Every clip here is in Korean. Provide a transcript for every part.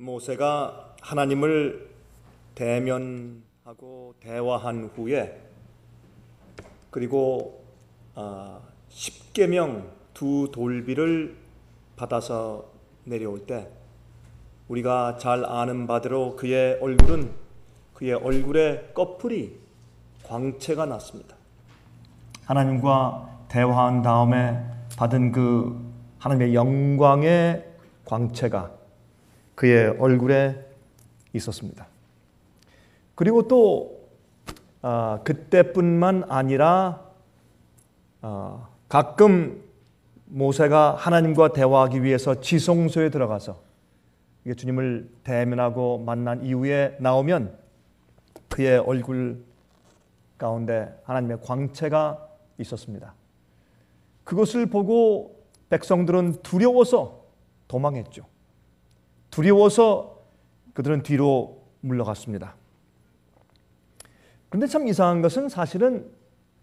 모세가 하나님을 대면하고 대화한 후에 그리고 십계명 두 돌비를 받아서 내려올 때 우리가 잘 아는 바대로 그의 얼굴에 꺼풀이 광채가 났습니다. 하나님과 대화한 다음에 받은 그 하나님의 영광의 광채가 그의 얼굴에 있었습니다. 그리고 또 그때뿐만 아니라 가끔 모세가 하나님과 대화하기 위해서 지성소에 들어가서 주님을 대면하고 만난 이후에 나오면 그의 얼굴 가운데 하나님의 광채가 있었습니다. 그것을 보고 백성들은 두려워서 도망했죠. 두려워서 그들은 뒤로 물러갔습니다. 그런데 참 이상한 것은 사실은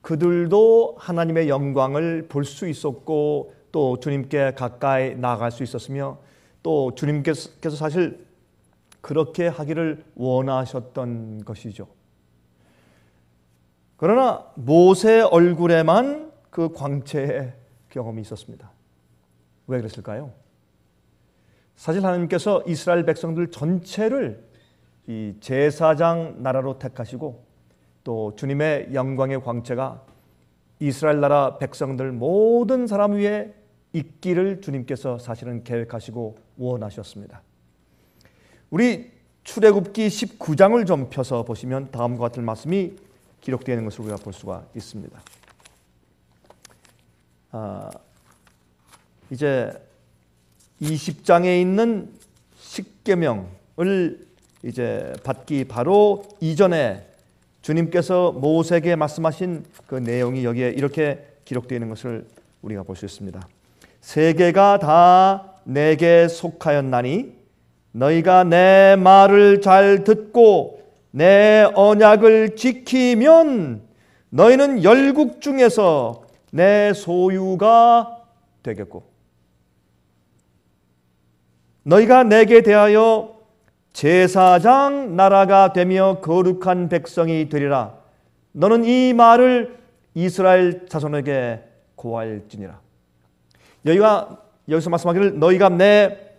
그들도 하나님의 영광을 볼 수 있었고 또 주님께 가까이 나아갈 수 있었으며 또 주님께서 사실 그렇게 하기를 원하셨던 것이죠. 그러나 모세 얼굴에만 그 광채의 경험이 있었습니다. 왜 그랬을까요? 사실 하나님께서 이스라엘 백성들 전체를 이 제사장 나라로 택하시고 또 주님의 영광의 광채가 이스라엘 나라 백성들 모든 사람 위에 있기를 주님께서 사실은 계획하시고 원하셨습니다. 우리 출애굽기 19장을 좀 펴서 보시면 다음과 같은 말씀이 기록되어 있는 것을 우리가 볼 수가 있습니다. 이제 20장에 있는 십계명을 이제 받기 바로 이전에 주님께서 모세에게 말씀하신 그 내용이 여기에 이렇게 기록되어 있는 것을 우리가 볼 수 있습니다. 세계가 다 내게 속하였나니 너희가 내 말을 잘 듣고 내 언약을 지키면 너희는 열국 중에서 내 소유가 되겠고 너희가 내게 대하여 제사장 나라가 되며 거룩한 백성이 되리라. 너는 이 말을 이스라엘 자손에게 고할지니라. 여기서 말씀하기를 너희가 내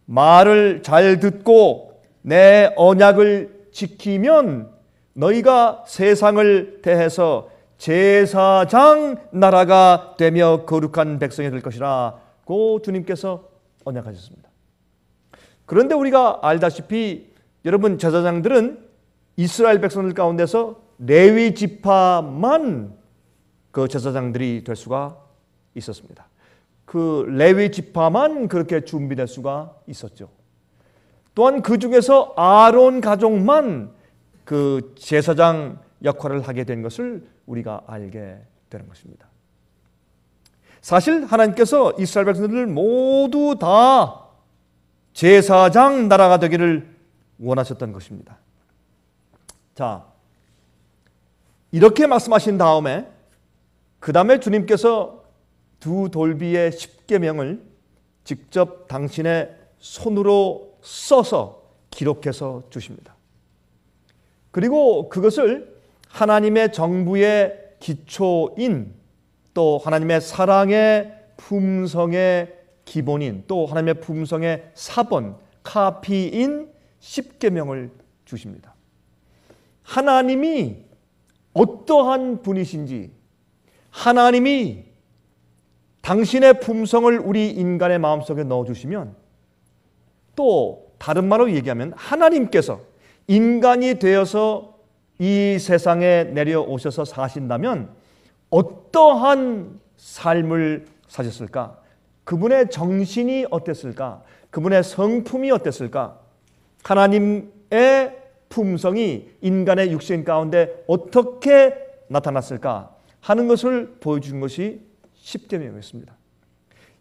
말을 잘 듣고 내 언약을 지키면 너희가 세상을 대해서 제사장 나라가 되며 거룩한 백성이 될 것이라 고 주님께서 언약하셨습니다. 그런데 우리가 알다시피 여러분 제사장들은 이스라엘 백성들 가운데서 레위 지파만 그 제사장들이 될 수가 있었습니다. 그 레위 지파만 그렇게 준비될 수가 있었죠. 또한 그 중에서 아론 가족만 그 제사장 역할을 하게 된 것을 우리가 알게 되는 것입니다. 사실 하나님께서 이스라엘 백성들을 모두 다 제사장 나라가 되기를 원하셨던 것입니다. 자, 이렇게 말씀하신 다음에 그 다음에 주님께서 두 돌비의 십계명을 직접 당신의 손으로 써서 기록해서 주십니다. 그리고 그것을 하나님의 정부의 기초인 또 하나님의 사랑의 품성의 기본인 또 하나님의 품성의 사본 카피인 십계명을 주십니다. 하나님이 어떠한 분이신지 하나님이 당신의 품성을 우리 인간의 마음속에 넣어주시면 또 다른 말로 얘기하면 하나님께서 인간이 되어서 이 세상에 내려오셔서 사신다면 어떠한 삶을 사셨을까? 그분의 정신이 어땠을까? 그분의 성품이 어땠을까? 하나님의 품성이 인간의 육신 가운데 어떻게 나타났을까? 하는 것을 보여준 것이 십계명이었습니다.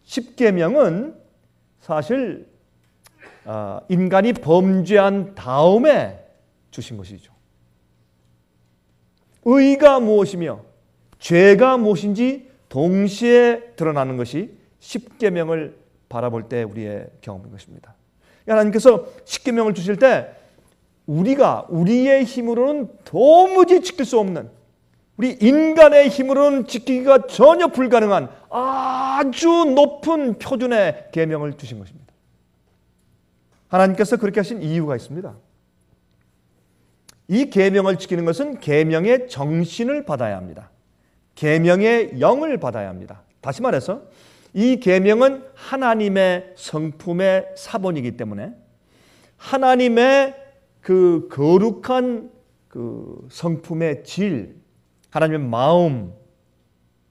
십계명은 사실 인간이 범죄한 다음에 주신 것이죠. 의가 무엇이며 죄가 무엇인지 동시에 드러나는 것이 십계명을 바라볼 때 우리의 경험인 것입니다. 하나님께서 십계명을 주실 때 우리의 힘으로는 도무지 지킬 수 없는, 우리 인간의 힘으로는 지키기가 전혀 불가능한 아주 높은 표준의 계명을 주신 것입니다. 하나님께서 그렇게 하신 이유가 있습니다. 이 계명을 지키는 것은 계명의 정신을 받아야 합니다. 계명의 영을 받아야 합니다. 다시 말해서 이 계명은 하나님의 성품의 사본이기 때문에 하나님의 그 거룩한 그 성품의 질, 하나님의 마음,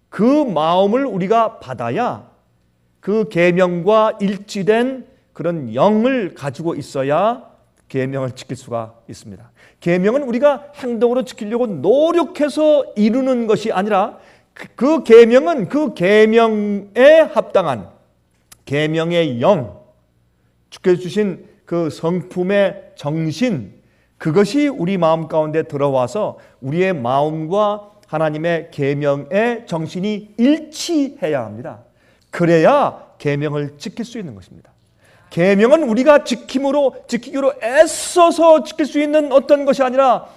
그 마음을 우리가 받아야 그 계명과 일치된 그런 영을 가지고 있어야 계명을 지킬 수가 있습니다. 계명은 우리가 행동으로 지키려고 노력해서 이루는 것이 아니라 그 계명은 그 계명에 합당한 계명의 영, 주께서 주신 그 성품의 정신, 그것이 우리 마음 가운데 들어와서 우리의 마음과 하나님의 계명의 정신이 일치해야 합니다. 그래야 계명을 지킬 수 있는 것입니다. 계명은 우리가 지키기로 애써서 지킬 수 있는 어떤 것이 아니라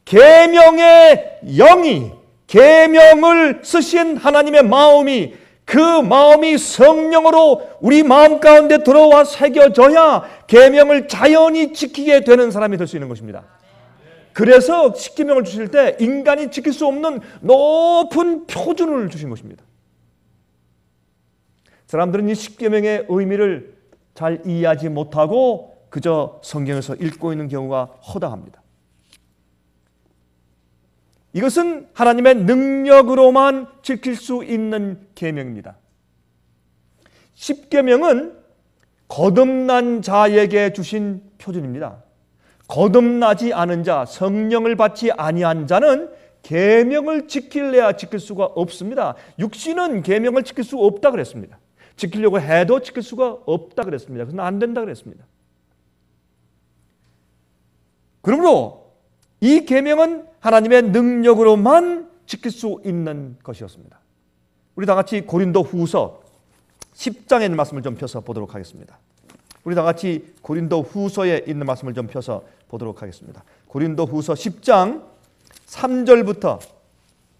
계명의 영이, 계명을 쓰신 하나님의 마음이, 그 마음이 성령으로 우리 마음 가운데 들어와 새겨져야 계명을 자연히 지키게 되는 사람이 될 수 있는 것입니다. 그래서 십계명을 주실 때 인간이 지킬 수 없는 높은 표준을 주신 것입니다. 사람들은 이 십계명의 의미를 잘 이해하지 못하고 그저 성경에서 읽고 있는 경우가 허다합니다. 이것은 하나님의 능력으로만 지킬 수 있는 계명입니다. 십계명은 거듭난 자에게 주신 표준입니다. 거듭나지 않은 자, 성령을 받지 아니한 자는 계명을 지킬래야 지킬 수가 없습니다. 육신은 계명을 지킬 수 없다 그랬습니다. 지키려고 해도 지킬 수가 없다 그랬습니다. 그래서 안 된다 그랬습니다. 그러므로 이 계명은 하나님의 능력으로만 지킬 수 있는 것이었습니다. 우리 다 같이 고린도후서 10장에 있는 말씀을 좀 펴서 보도록 하겠습니다. 우리 다 같이 고린도후서에 있는 말씀을 좀 펴서 보도록 하겠습니다. 고린도후서 10장 3절부터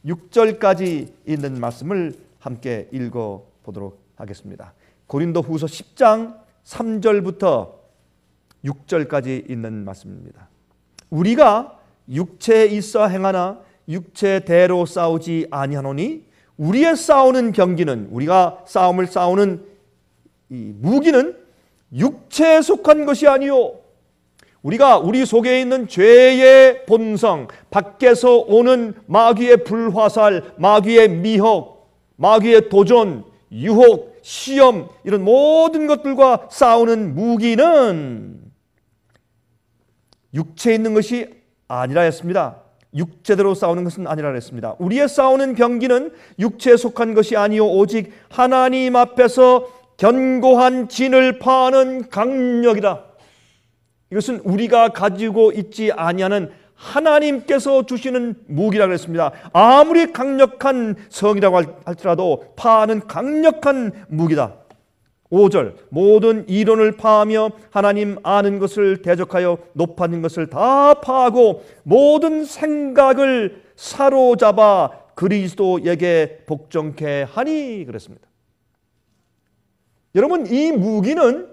6절까지 있는 말씀을 함께 읽어 보도록 하겠습니다. 고린도후서 10장 3절부터 6절까지 있는 말씀입니다. 우리가 육체에 있어 행하나 육체대로 싸우지 아니하노니 우리의 싸우는 경기는, 우리가 싸움을 싸우는 이 무기는 육체에 속한 것이 아니요 우리가 우리 속에 있는 죄의 본성, 밖에서 오는 마귀의 불화살, 마귀의 미혹, 마귀의 도전, 유혹, 시험, 이런 모든 것들과 싸우는 무기는 육체에 있는 것이 아니라 했습니다. 육체대로 싸우는 것은 아니라 했습니다. 우리의 싸우는 경기는 육체에 속한 것이 아니요 오직 하나님 앞에서 견고한 진을 파는 강력이다. 이것은 우리가 가지고 있지 아니하는 하나님께서 주시는 무기라고 했습니다. 아무리 강력한 성이라고 할지라도 파하는 강력한 무기다. 5절 모든 이론을 파하며 하나님 아는 것을 대적하여 높아진 것을 다 파하고 모든 생각을 사로잡아 그리스도에게 복종케 하니 그랬습니다. 여러분, 이 무기는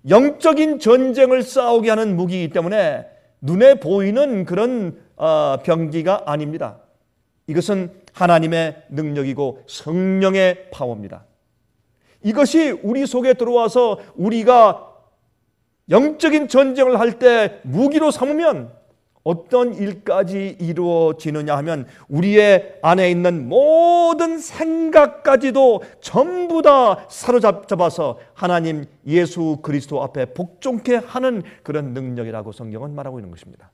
영적인 전쟁을 싸우게 하는 무기이기 때문에 눈에 보이는 그런 병기가 아닙니다. 이것은 하나님의 능력이고 성령의 파워입니다. 이것이 우리 속에 들어와서 우리가 영적인 전쟁을 할 때 무기로 삼으면 어떤 일까지 이루어지느냐 하면 우리의 안에 있는 모든 생각까지도 전부 다 사로잡아서 하나님 예수 그리스도 앞에 복종케 하는 그런 능력이라고 성경은 말하고 있는 것입니다.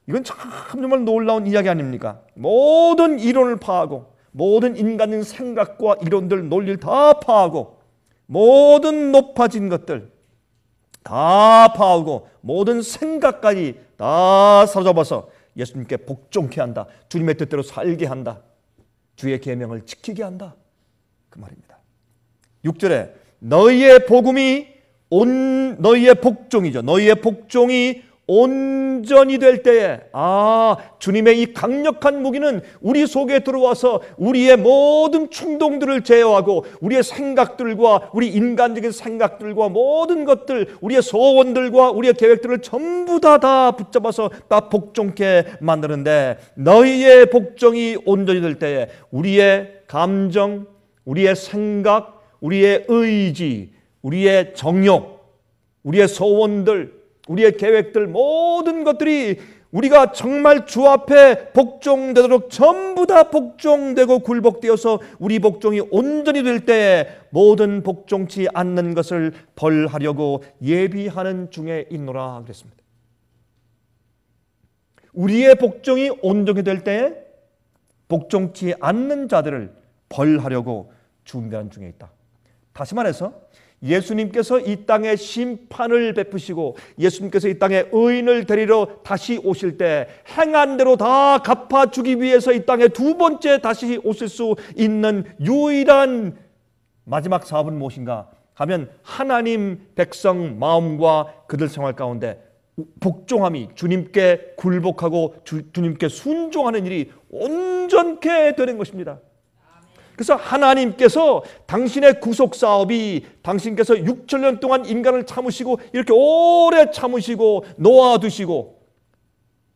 이건 참 정말 놀라운 이야기 아닙니까? 모든 이론을 파하고 모든 인간의 생각과 이론들, 논리를 다 파하고 모든 높아진 것들 다 파하고 모든 생각까지 다 사로잡아서 예수님께 복종케 한다. 주님의 뜻대로 살게 한다. 주의 계명을 지키게 한다. 그 말입니다. 6절에 너희의 복음이 너희의 복종이죠. 너희의 복종이 온전히 될 때에 주님의 이 강력한 무기는 우리 속에 들어와서 우리의 모든 충동들을 제어하고 우리의 생각들과 우리 인간적인 생각들과 모든 것들, 우리의 소원들과 우리의 계획들을 전부 다 붙잡아서 다 복종케 만드는데, 너희의 복종이 온전히 될 때에 우리의 감정, 우리의 생각, 우리의 의지, 우리의 정욕, 우리의 소원들, 우리의 계획들, 모든 것들이 우리가 정말 주 앞에 복종되도록 전부 다 복종되고 굴복되어서 우리 복종이 온전히 될 때에 모든 복종치 않는 것을 벌하려고 예비하는 중에 있노라 그랬습니다. 우리의 복종이 온전히 될 때에 복종치 않는 자들을 벌하려고 준비하는 중에 있다. 다시 말해서 예수님께서 이 땅에 심판을 베푸시고 예수님께서 이 땅에 의인을 데리러 다시 오실 때 행한 대로 다 갚아주기 위해서 이 땅에 두 번째 다시 오실 수 있는 유일한 마지막 사업은 무엇인가 하면, 하나님 백성 마음과 그들 생활 가운데 복종함이, 주님께 굴복하고 주님께 순종하는 일이 온전케 되는 것입니다. 그래서 하나님께서 당신의 구속 사업이, 당신께서 6천년 동안 인간을 참으시고 이렇게 오래 참으시고 놓아두시고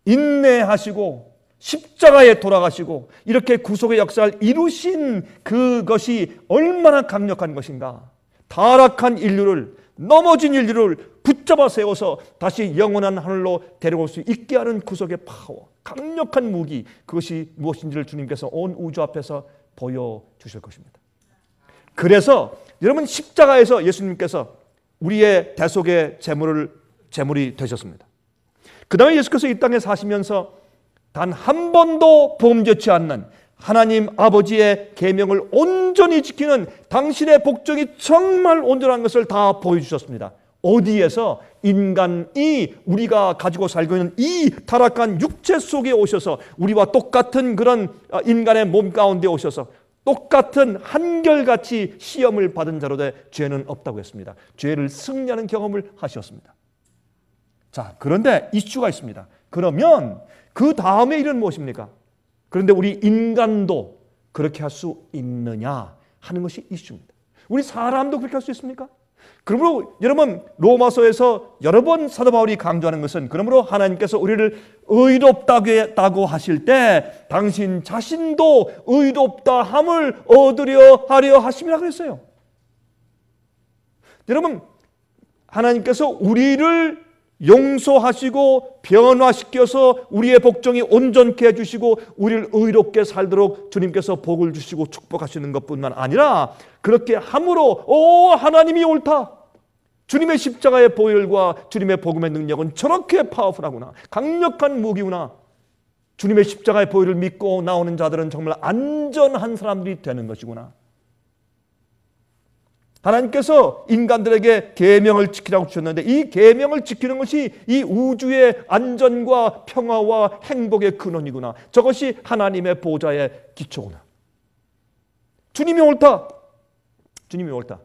인내하시고 십자가에 돌아가시고 이렇게 구속의 역사를 이루신 그것이 얼마나 강력한 것인가. 타락한 인류를, 넘어진 인류를 붙잡아 세워서 다시 영원한 하늘로 데려올 수 있게 하는 구속의 파워, 강력한 무기, 그것이 무엇인지를 주님께서 온 우주 앞에서 보여주실 것입니다. 그래서 여러분, 십자가에서 예수님께서 우리의 대속의 제물이 되셨습니다. 그 다음에 예수께서 이 땅에 사시면서 단 한 번도 범죄치 않는 하나님 아버지의 계명을 온전히 지키는 당신의 복종이 정말 온전한 것을 다 보여주셨습니다. 어디에서? 인간이, 우리가 가지고 살고 있는 이 타락한 육체 속에 오셔서 우리와 똑같은 그런 인간의 몸 가운데 오셔서 똑같은 한결같이 시험을 받은 자로 돼 죄는 없다고 했습니다. 죄를 승리하는 경험을 하셨습니다. 자, 그런데 이슈가 있습니다. 그러면 그 다음에 일은 무엇입니까? 그런데 우리 인간도 그렇게 할 수 있느냐 하는 것이 이슈입니다. 우리 사람도 그렇게 할 수 있습니까? 그러므로 여러분, 로마서에서 여러 번 사도 바울이 강조하는 것은, 그러므로 하나님께서 우리를 의롭다고 하실 때 당신 자신도 의롭다 함을 얻으려 하려 하심이라 그랬어요. 여러분, 하나님께서 우리를 용서하시고 변화시켜서 우리의 복종이 온전케 해주시고 우리를 의롭게 살도록 주님께서 복을 주시고 축복하시는 것뿐만 아니라, 그렇게 함으로 하나님이 옳다, 주님의 십자가의 보혈과 주님의 복음의 능력은 저렇게 파워풀하구나, 강력한 무기구나, 주님의 십자가의 보혈을 믿고 나오는 자들은 정말 안전한 사람들이 되는 것이구나. 하나님께서 인간들에게 계명을 지키라고 주셨는데 이 계명을 지키는 것이 이 우주의 안전과 평화와 행복의 근원이구나. 저것이 하나님의 보좌의 기초구나. 주님이 옳다. 주님이 옳다.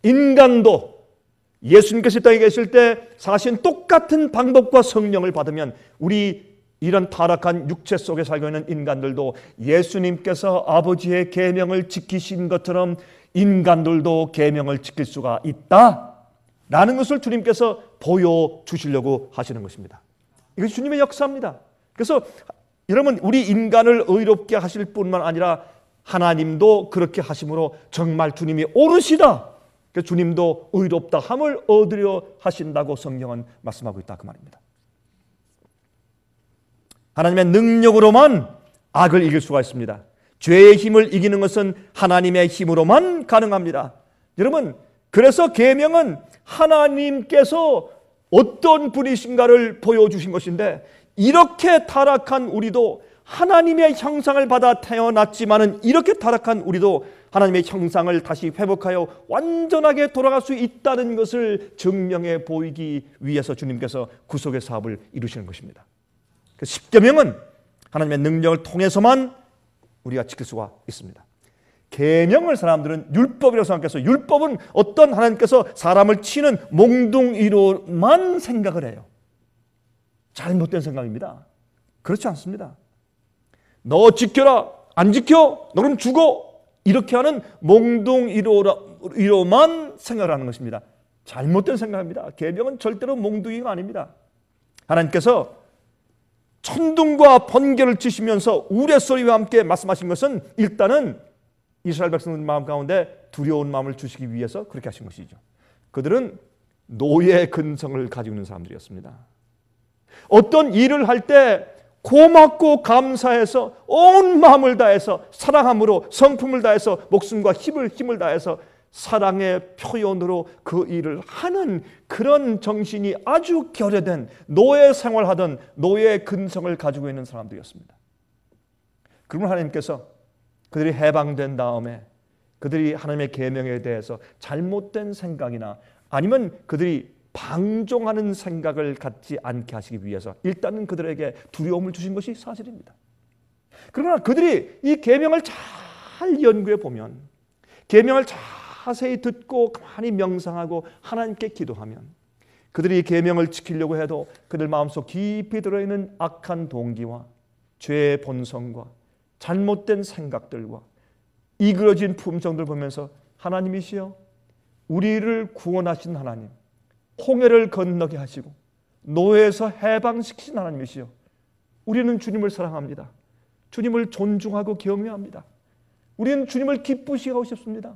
인간도 예수님께서 이 땅에 계실 때 사신 똑같은 방법과 성령을 받으면 우리 이런 타락한 육체 속에 살고 있는 인간들도 예수님께서 아버지의 계명을 지키신 것처럼 인간들도 계명을 지킬 수가 있다라는 것을 주님께서 보여주시려고 하시는 것입니다. 이것이 주님의 역사입니다. 그래서 여러분, 우리 인간을 의롭게 하실 뿐만 아니라 하나님도 그렇게 하심으로 정말 주님이 옳으시다, 그래서 주님도 의롭다 함을 얻으려 하신다고 성경은 말씀하고 있다, 그 말입니다. 하나님의 능력으로만 악을 이길 수가 있습니다. 죄의 힘을 이기는 것은 하나님의 힘으로만 가능합니다. 여러분, 그래서 계명은 하나님께서 어떤 분이신가를 보여주신 것인데, 이렇게 타락한 우리도 하나님의 형상을 받아 태어났지만은 이렇게 타락한 우리도 하나님의 형상을 다시 회복하여 완전하게 돌아갈 수 있다는 것을 증명해 보이기 위해서 주님께서 구속의 사업을 이루시는 것입니다. 십계명은 하나님의 능력을 통해서만 우리가 지킬 수가 있습니다. 계명을 사람들은 율법이라고 생각해서 율법은 어떤 하나님께서 사람을 치는 몽둥이로만 생각을 해요. 잘못된 생각입니다. 그렇지 않습니다. 너 지켜라, 안 지켜, 너 그럼 죽어, 이렇게 하는 몽둥이로만 생각을 하는 것입니다. 잘못된 생각입니다. 계명은 절대로 몽둥이가 아닙니다. 하나님께서 천둥과 번개를 치시면서 우레소리와 함께 말씀하신 것은 일단은 이스라엘 백성들 마음 가운데 두려운 마음을 주시기 위해서 그렇게 하신 것이죠. 그들은 노예 근성을 가지고 있는 사람들이었습니다. 어떤 일을 할 때 고맙고 감사해서 온 마음을 다해서 사랑함으로 성품을 다해서 목숨과 힘을 다해서 사랑의 표현으로 그 일을 하는 그런 정신이 아주 결여된 노예 생활하던 노예 근성을 가지고 있는 사람들이었습니다. 그러면 하나님께서 그들이 해방된 다음에 그들이 하나님의 계명에 대해서 잘못된 생각이나 아니면 그들이 방종하는 생각을 갖지 않게 하시기 위해서 일단은 그들에게 두려움을 주신 것이 사실입니다. 그러나 그들이 이 계명을 잘 연구해 보면, 계명을 자세히 듣고 가만히 명상하고 하나님께 기도하면, 그들이 계명을 지키려고 해도 그들 마음속 깊이 들어있는 악한 동기와 죄의 본성과 잘못된 생각들과 이그러진 품성들 보면서 하나님이시여, 우리를 구원하신 하나님, 홍해를 건너게 하시고 노예에서 해방시키신 하나님이시여, 우리는 주님을 사랑합니다. 주님을 존중하고 경외합니다. 우리는 주님을 기쁘시게 하고 싶습니다.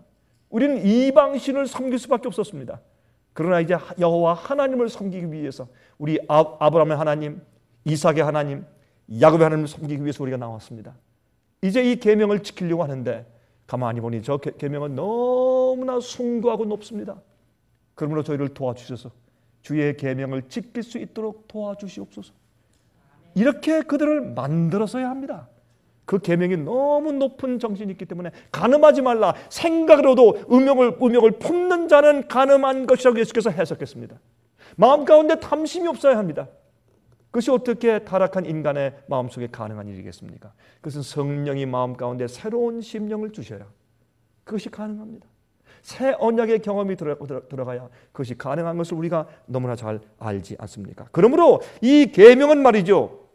우리는 이방신을 섬길 수밖에 없었습니다. 그러나 이제 여호와 하나님을 섬기기 위해서 우리 아브라함의 하나님, 이삭의 하나님, 야곱의 하나님을 섬기기 위해서 우리가 나왔습니다. 이제 이 계명을 지키려고 하는데 가만히 보니 저 계명은 너무나 숭고하고 높습니다. 그러므로 저희를 도와주셔서 주의 계명을 지킬 수 있도록 도와주시옵소서. 이렇게 그들을 만들어서야 합니다. 그 계명이 너무 높은 정신이 있기 때문에 간음하지 말라, 생각으로도 음욕을 품는 자는 간음한 것이라고 예수께서 해석했습니다. 마음 가운데 탐심이 없어야 합니다. 그것이 어떻게 타락한 인간의 마음속에 가능한 일이겠습니까? 그것은 성령이 마음 가운데 새로운 심령을 주셔야 그것이 가능합니다. 새 언약의 경험이 들어가야 그것이 가능한 것을 우리가 너무나 잘 알지 않습니까? 그러므로 이 계명은 말이죠,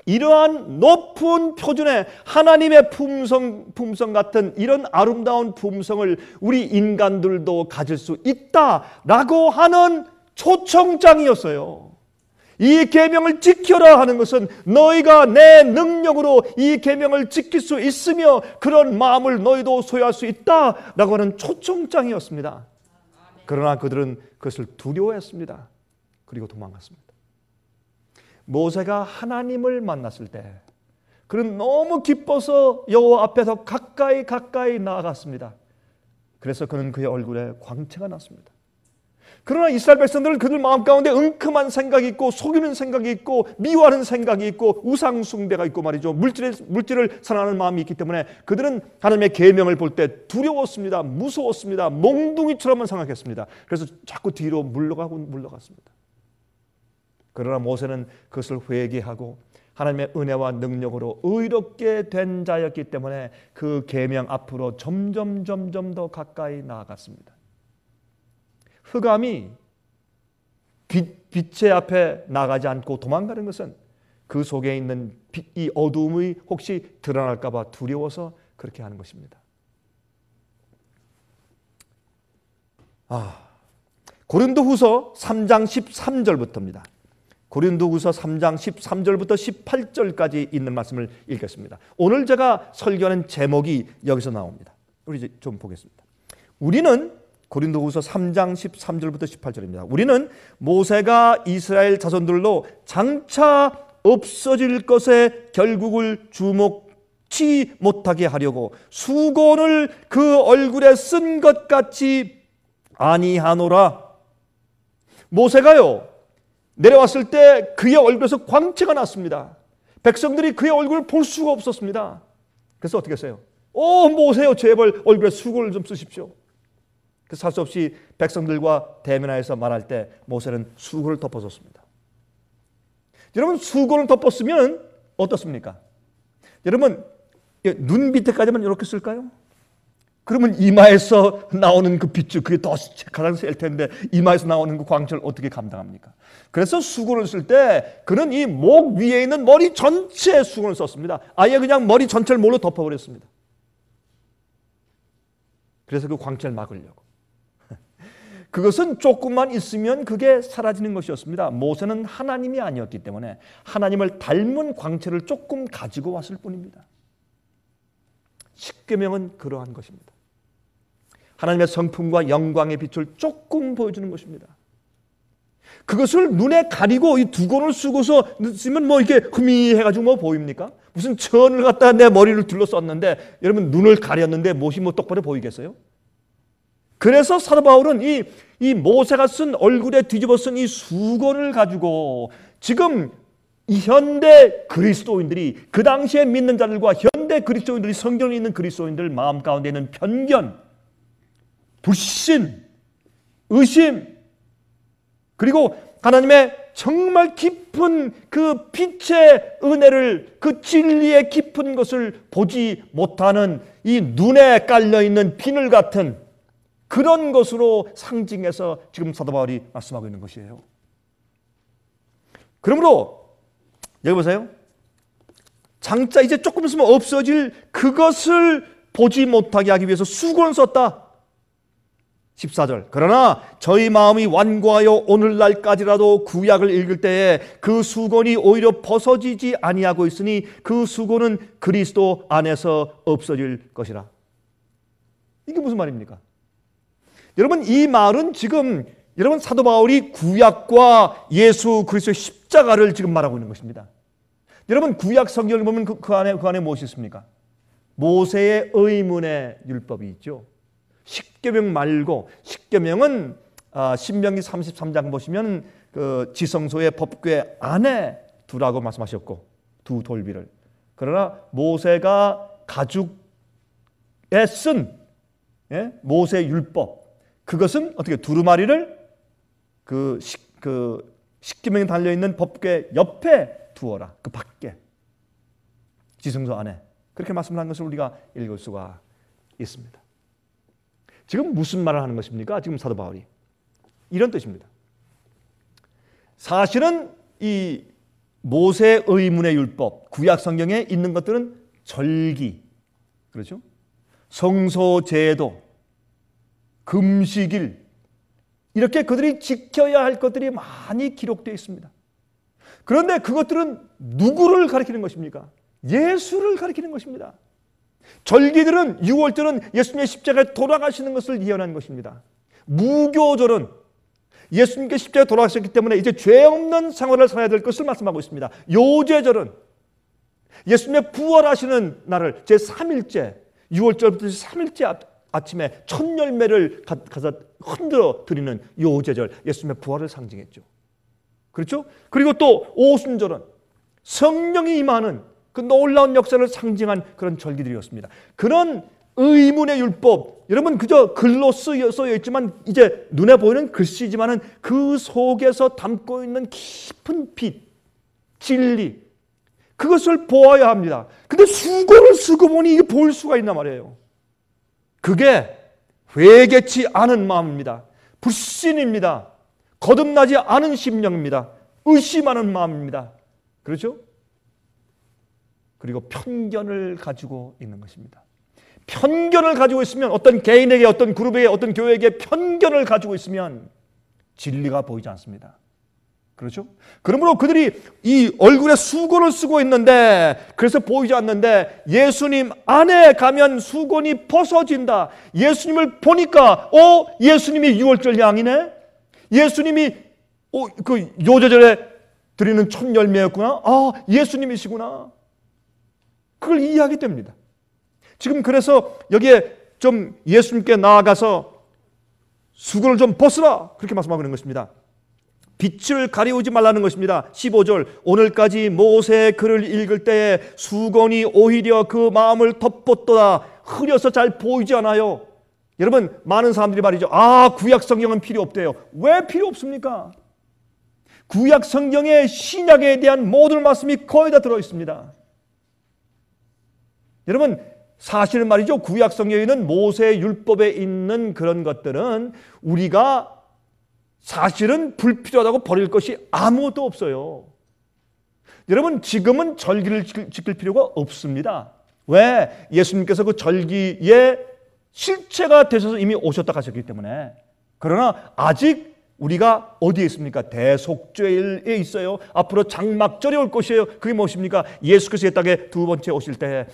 이러한 높은 표준의 하나님의 품성 같은 이런 아름다운 품성을 우리 인간들도 가질 수 있다라고 하는 초청장이었어요. 이 계명을 지켜라 하는 것은 너희가 내 능력으로 이 계명을 지킬 수 있으며 그런 마음을 너희도 소유할 수 있다라고 하는 초청장이었습니다. 그러나 그들은 그것을 두려워했습니다. 그리고 도망갔습니다. 모세가 하나님을 만났을 때 그는 너무 기뻐서 여호와 앞에서 가까이 나아갔습니다. 그래서 그는 그의 얼굴에 광채가 났습니다. 그러나 이스라엘 백성들은 그들 마음 가운데 은큼한 생각이 있고 속이는 생각이 있고 미워하는 생각이 있고 우상 숭배가 있고 말이죠. 물질을 사랑하는 마음이 있기 때문에 그들은 하나님의 계명을 볼 때 두려웠습니다. 무서웠습니다. 몽둥이처럼만 생각했습니다. 그래서 자꾸 뒤로 물러갔습니다. 그러나 모세는 그것을 회개하고 하나님의 은혜와 능력으로 의롭게 된 자였기 때문에 그 계명 앞으로 점점 더 가까이 나아갔습니다. 흑암이 빛의 앞에 나가지 않고 도망가는 것은 그 속에 있는 이 어두움이 혹시 드러날까 봐 두려워서 그렇게 하는 것입니다. 고린도후서 3장 13절부터입니다. 고린도후서 3장 13절부터 18절까지 있는 말씀을 읽겠습니다. 오늘 제가 설교하는 제목이 여기서 나옵니다. 우리 이제 좀 보겠습니다. 우리는 고린도후서 3장 13절부터 18절입니다. 우리는 모세가 이스라엘 자손들로 장차 없어질 것에 결국을 주목치 못하게 하려고 수건을 그 얼굴에 쓴 것 같이 아니하노라. 모세가요, 내려왔을 때 그의 얼굴에서 광채가 났습니다. 백성들이 그의 얼굴을 볼 수가 없었습니다. 그래서 어떻게 했어요? 모세요, 제발 얼굴에 수건을 좀 쓰십시오. 그래서 할 수 없이 백성들과 대면하여서 말할 때 모세는 수건을 덮어줬습니다. 여러분, 수건을 덮었으면 어떻습니까? 여러분, 눈 밑에까지만 이렇게 쓸까요? 그러면 이마에서 나오는 그 빗줄, 그게 더 가장 셀 텐데 이마에서 나오는 그 광채를 어떻게 감당합니까? 그래서 수건을 쓸 때 그는 이 목 위에 있는 머리 전체에 수건을 썼습니다. 아예 그냥 머리 전체를 몰로 덮어버렸습니다. 그래서 그 광채를 막으려고. 그것은 조금만 있으면 그게 사라지는 것이었습니다. 모세는 하나님이 아니었기 때문에 하나님을 닮은 광채를 조금 가지고 왔을 뿐입니다. 십계명은 그러한 것입니다. 하나님의 성품과 영광의 빛을 조금 보여주는 것입니다. 그것을 눈에 가리고 이 두건을 쓰고서 쓰면 뭐 이게 흐미해가지고 뭐 보입니까? 무슨 천을 갖다가 내 머리를 둘러썼는데 여러분 눈을 가렸는데 못이 뭐 똑바로 보이겠어요? 그래서 사도 바울은 이 모세가 쓴 얼굴에 뒤집어 쓴 이 수건을 가지고 지금 이 현대 그리스도인들이 그 당시에 믿는 자들과 현대 그리스도인들이 성경에 있는 그리스도인들 마음 가운데 있는 편견, 불신, 의심, 그리고 하나님의 정말 깊은 그 빛의 은혜를, 그 진리의 깊은 것을 보지 못하는 이 눈에 깔려있는 비늘 같은 그런 것으로 상징해서 지금 사도 바울이 말씀하고 있는 것이에요. 그러므로 여기 보세요. 장자 이제 조금 있으면 없어질 그것을 보지 못하게 하기 위해서 수건을 썼다. 14절. 그러나 저희 마음이 완고하여 오늘날까지라도 구약을 읽을 때에 그 수건이 오히려 벗어지지 아니하고 있으니 그 수건은 그리스도 안에서 없어질 것이라. 이게 무슨 말입니까? 여러분 이 말은 지금 여러분 사도 바울이 구약과 예수 그리스도의 십자가를 지금 말하고 있는 것입니다. 여러분 구약 성경을 보면 그 안에 무엇이 있습니까? 모세의 의문의 율법이 있죠. 십계명 말고 십계명은 신명기 33장 보시면 그 지성소의 법궤 안에 두라고 말씀하셨고 두 돌비를. 그러나 모세가 가죽에 쓴 모세 율법 그것은 어떻게 두루마리를 그 십계명에 달려 있는 법궤 옆에 두어라. 그 밖에 지성소 안에 그렇게 말씀을 한 것을 우리가 읽을 수가 있습니다. 지금 무슨 말을 하는 것입니까? 지금 사도 바울이 이런 뜻입니다. 사실은 이 모세 의문의 율법, 구약 성경에 있는 것들은 절기, 그렇죠? 성소 제도, 금식일 이렇게 그들이 지켜야 할 것들이 많이 기록되어 있습니다. 그런데 그것들은 누구를 가리키는 것입니까? 예수를 가리키는 것입니다. 절기들은 6월절은 예수님의 십자가에 돌아가시는 것을 예언하는 것입니다. 무교절은 예수님께 십자가에 돌아가셨기 때문에 이제 죄 없는 생활을 살아야 될 것을 말씀하고 있습니다. 요제절은 예수님의 부활하시는 날을 제3일째 6월절부터 3일째 아침에 첫 열매를 가서 흔들어 드리는 요제절 예수님의 부활을 상징했죠. 그렇죠? 그리고 또 오순절은 성령이 임하는 그 놀라운 역사를 상징한 그런 절기들이었습니다. 그런 의문의 율법, 여러분 그저 글로 쓰여 있지만 이제 눈에 보이는 글씨지만은 그 속에서 담고 있는 깊은 빛, 진리, 그것을 보아야 합니다. 근데 수건을 쓰고 보니 이게 보일 수가 있단 말이에요. 그게 회개치 않은 마음입니다. 불신입니다. 거듭나지 않은 심령입니다. 의심하는 마음입니다. 그렇죠? 그리고 편견을 가지고 있는 것입니다. 편견을 가지고 있으면 어떤 개인에게 어떤 그룹에게 어떤 교회에게 편견을 가지고 있으면 진리가 보이지 않습니다. 그렇죠? 그러므로 그들이 이 얼굴에 수건을 쓰고 있는데 그래서 보이지 않는데 예수님 안에 가면 수건이 벗어진다. 예수님을 보니까 예수님이 6월절 양이네. 예수님이 그 요제절에 드리는 첫 열매였구나. 예수님이시구나. 그걸 이해하게 됩니다. 지금 그래서 여기에 좀 예수님께 나아가서 수건을 좀 벗으라 그렇게 말씀하고 있는 것입니다. 빛을 가리우지 말라는 것입니다. 15절 오늘까지 모세의 글을 읽을 때에 수건이 오히려 그 마음을 덮었도다. 흐려서 잘 보이지 않아요. 여러분 많은 사람들이 말이죠. 구약 성경은 필요 없대요. 왜 필요 없습니까? 구약 성경에 신약에 대한 모든 말씀이 거의 다 들어있습니다. 여러분 사실은 말이죠, 구약 성경에 있는 모세 율법에 있는 그런 것들은 우리가 사실은 불필요하다고 버릴 것이 아무것도 없어요. 여러분, 지금은 절기를 지킬 필요가 없습니다. 왜? 예수님께서 그 절기의 실체가 되셔서 이미 오셨다 가셨기 때문에. 그러나 아직 우리가 어디에 있습니까? 대속죄에 있어요. 앞으로 장막절이 올 것이에요. 그게 무엇입니까? 예수께서 이 땅에 두 번째 오실 때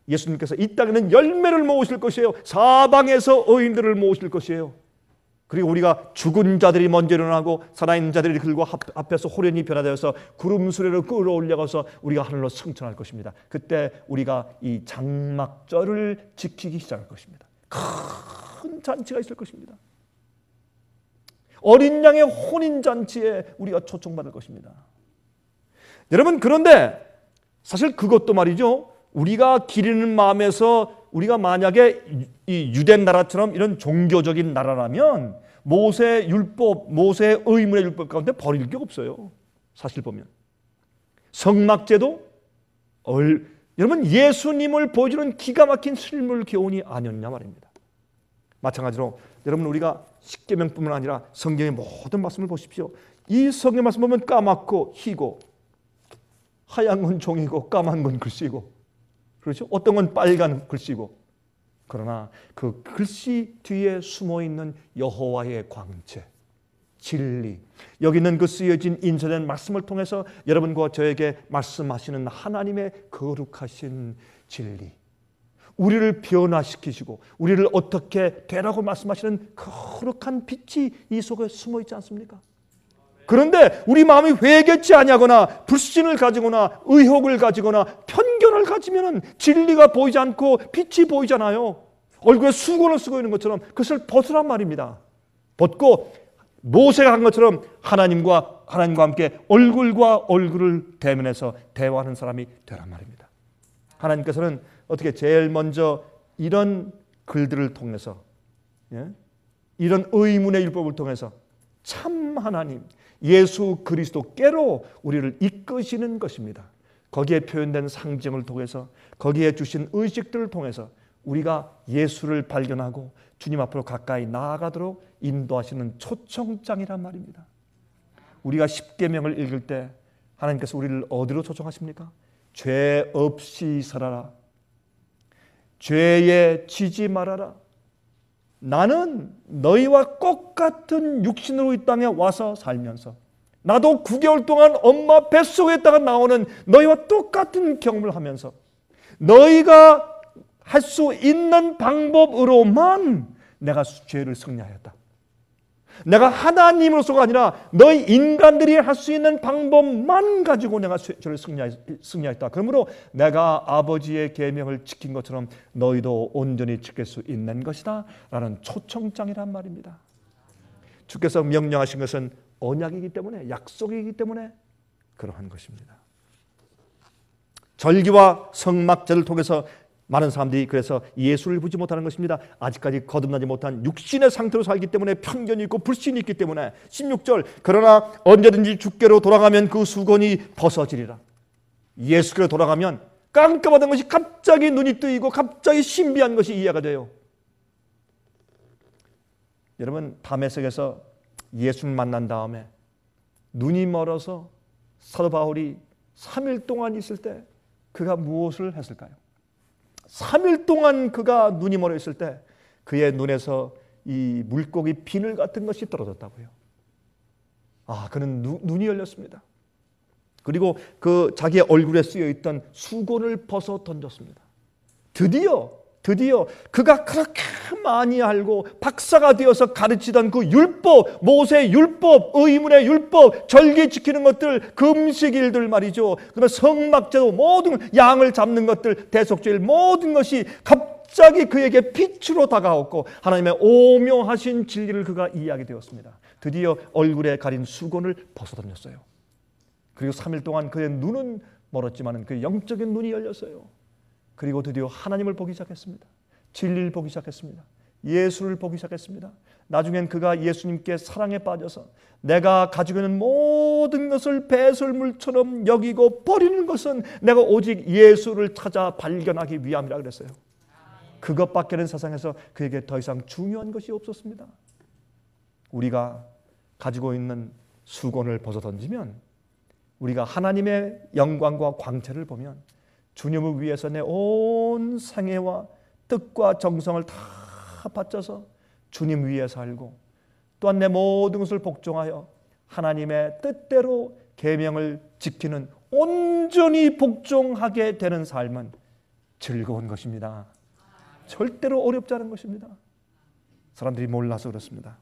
예수님께서 이 땅에는 열매를 모으실 것이에요. 사방에서 의인들을 모으실 것이에요. 그리고 우리가 죽은 자들이 먼저 일어나고 살아있는 자들이 그들과 앞에서 호련히 변화되어서 구름 수레로 끌어올려가서 우리가 하늘로 승천할 것입니다. 그때 우리가 이 장막절을 지키기 시작할 것입니다. 큰 잔치가 있을 것입니다. 어린 양의 혼인잔치에 우리가 초청받을 것입니다. 여러분, 그런데 사실 그것도 말이죠, 우리가 기리는 마음에서 우리가 만약에 이 유대 나라처럼 이런 종교적인 나라라면 모세 율법, 모세 의문의 율법 가운데 버릴 게 없어요. 사실 보면 성막제도 여러분 예수님을 보여주는 기가 막힌 실물 교훈이 아니었냐 말입니다. 마찬가지로 여러분, 우리가 십계명뿐만 아니라 성경의 모든 말씀을 보십시오. 이 성경 말씀 보면 까맣고 희고, 하얀 건 종이고 까만 건 글씨고, 그렇죠? 어떤 건 빨간 글씨고, 그러나 그 글씨 뒤에 숨어있는 여호와의 광채, 진리, 여기 있는 그 쓰여진 인쇄된 말씀을 통해서 여러분과 저에게 말씀하시는 하나님의 거룩하신 진리, 우리를 변화시키시고 우리를 어떻게 되라고 말씀하시는 거룩한 빛이 이 속에 숨어있지 않습니까? 그런데 우리 마음이 회개치 아니하거나 불신을 가지거나 의혹을 가지거나 편견을 가지면 진리가 보이지 않고 빛이 보이잖아요. 얼굴에 수건을 쓰고 있는 것처럼 그것을 벗으란 말입니다. 벗고 모세가 한 것처럼 하나님과 함께 얼굴과 얼굴을 대면해서 대화하는 사람이 되란 말입니다. 하나님께서는 어떻게 제일 먼저 이런 글들을 통해서, 이런 의문의 율법을 통해서 참 하나님 예수 그리스도께로 우리를 이끄시는 것입니다. 거기에 표현된 상징을 통해서, 거기에 주신 의식들을 통해서 우리가 예수를 발견하고 주님 앞으로 가까이 나아가도록 인도하시는 초청장이란 말입니다. 우리가 십계명을 읽을 때 하나님께서 우리를 어디로 초청하십니까? 죄 없이 살아라, 죄에 지지 말아라, 나는 너희와 똑같은 육신으로 이 땅에 와서 살면서 나도 9개월 동안 엄마 뱃속에 있다가 나오는 너희와 똑같은 경험을 하면서 너희가 할 수 있는 방법으로만 내가 죄를 승리하였다. 내가 하나님으로서가 아니라 너희 인간들이 할 수 있는 방법만 가지고 내가 죄를 승리하였다. 그러므로 내가 아버지의 계명을 지킨 것처럼 너희도 온전히 지킬 수 있는 것이다 라는 초청장이란 말입니다. 주께서 명령하신 것은 언약이기 때문에, 약속이기 때문에 그러한 것입니다. 절기와 성막제를 통해서 많은 사람들이 그래서 예수를 보지 못하는 것입니다. 아직까지 거듭나지 못한 육신의 상태로 살기 때문에 편견이 있고 불신이 있기 때문에. 16절, 그러나 언제든지 주께로 돌아가면 그 수건이 벗어지리라. 예수께로 돌아가면 깜깜하던 것이 갑자기 눈이 뜨이고 갑자기 신비한 것이 이해가 돼요. 여러분, 다메섹에서 예수를 만난 다음에 눈이 멀어서 사도 바울이 3일 동안 있을 때 그가 무엇을 했을까요? 3일 동안 그가 눈이 멀어 있을 때 그의 눈에서 이 물고기 비늘 같은 것이 떨어졌다고요. 그는 눈이 열렸습니다. 그리고 그 자기의 얼굴에 쓰여 있던 수건을 벗어 던졌습니다. 드디어 그가 그렇게 많이 알고 박사가 되어서 가르치던 그 율법, 모세 율법, 의문의 율법, 절기 지키는 것들, 금식일들 말이죠. 그다음에 성막제도, 모든 양을 잡는 것들, 대속죄일 모든 것이 갑자기 그에게 빛으로 다가왔고 하나님의 오묘하신 진리를 그가 이해하게 되었습니다. 드디어 얼굴에 가린 수건을 벗어 던졌어요. 그리고 3일 동안 그의 눈은 멀었지만 그의 영적인 눈이 열렸어요. 그리고 드디어 하나님을 보기 시작했습니다. 진리를 보기 시작했습니다. 예수를 보기 시작했습니다. 나중엔 그가 예수님께 사랑에 빠져서 내가 가지고 있는 모든 것을 배설물처럼 여기고 버리는 것은 내가 오직 예수를 찾아 발견하기 위함이라 그랬어요. 그것밖에는 세상에서 그에게 더 이상 중요한 것이 없었습니다. 우리가 가지고 있는 수건을 벗어던지면, 우리가 하나님의 영광과 광채를 보면 주님을 위해서 내 온 생애와 뜻과 정성을 다 바쳐서 주님 위에 살고, 또한 내 모든 것을 복종하여 하나님의 뜻대로 계명을 지키는 온전히 복종하게 되는 삶은 즐거운 것입니다. 절대로 어렵지 않은 것입니다. 사람들이 몰라서 그렇습니다.